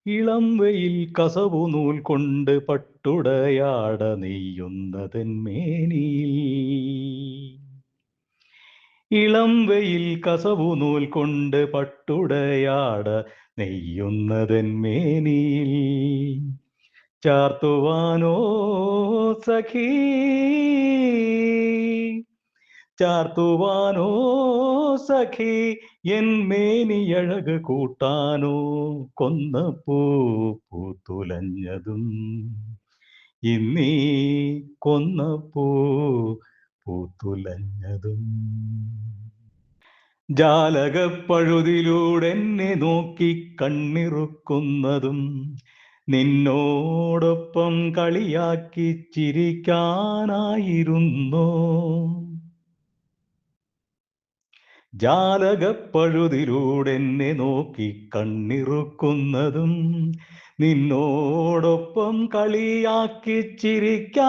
ഇളം വെയിൽ കസവു നൂൽ കൊണ്ട് പട്ടുടയാട നെയ്യുന്നതൻ മേനിയിൽ. ഇളം വെയിൽ കസവു നൂൽ കൊണ്ട് പട്ടുടയാട നെയ്യുന്നതൻ മേനിയിൽ. ചാർത്തുവാനോ സഖീ, ചാർത്തുവാനോ സഖി, എൻ മേനിയഴക് കൂട്ടാനോ കൊന്നപ്പൂ പൂത്തുലഞ്ഞതും. ഇന്നീ കൊന്നപ്പൂ പൂത്തുലഞ്ഞതും. ജാലകപ്പഴുതിലൂടെന്നെ നോക്കി കണ്ണിറുക്കുന്നതും നിന്നോടൊപ്പം കളിയാക്കി ചിരിക്കാനായിരുന്നോ? ജാലകപ്പഴുതിലൂടെന്നെ നോക്കി കണ്ണിറുക്കുന്നതും നിന്നോടൊപ്പം കളിയാക്കി ചിരിക്കാനായിരുന്നോ?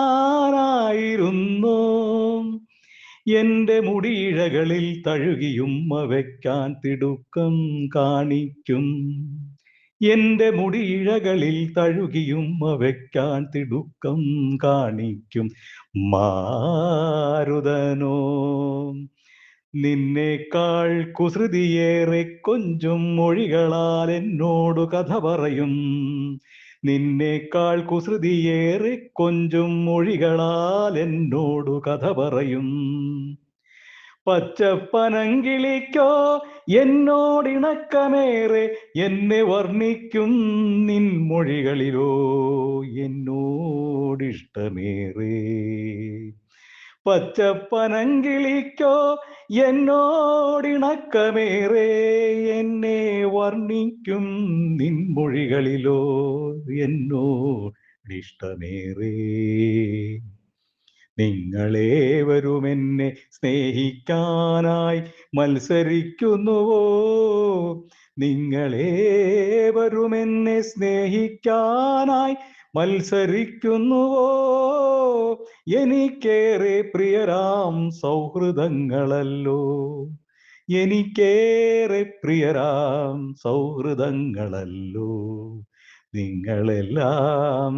എന്റെ മുടിയിഴകളിൽ തഴുകിയുമ്മ വയ്ക്കാൻ തിടുക്കം കാണിക്കും. എന്റെ മുടിയിഴകളിൽ തഴുകിയുമ്മ വയ്ക്കാൻ തിടുക്കം കാണിക്കും മാരുതനോ. നിന്നേക്കാൾ കുസൃതിയേറെ കൊഞ്ചും മൊഴികളാൽ എന്നോടു കഥ പറയും. നിന്നേക്കാൾ കുസൃതിയേറെ കൊഞ്ചും മൊഴികളാൽ എന്നോടു കഥ പറയും. പച്ചപ്പനങ്കിളിക്കോ എന്നോടിണക്കമേറെ എന്നെ വർണ്ണിക്കും നിൻ മൊഴികളിലോ എന്നോടിഷ്ടമേറെ. പച്ചപ്പനങ്കിളിക്കോ എന്നോടിണക്കമേറെ എന്നെ വർണ്ണിക്കും നിൻ മൊഴികളിലോ എന്നോടിഷ്ടമേറെ. നിങ്ങളേവരുമെന്നെ സ്നേഹിക്കാനായി മത്സരിക്കുന്നുവോ? നിങ്ങളേവരുമെന്നെ സ്നേഹിക്കാനായി മത്സരിക്കുന്നുവോ? എനിക്കേറെ പ്രിയരാം സൗഹൃദങ്ങളല്ലോ, എനിക്കേറെ പ്രിയരാം സൗഹൃദങ്ങളല്ലോ നിങ്ങളെല്ലാം.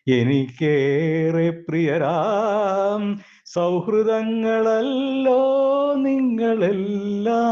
എനിക്കേറെ പ്രിയരാം സൗഹൃദങ്ങളല്ലോ നിങ്ങളെല്ലാം.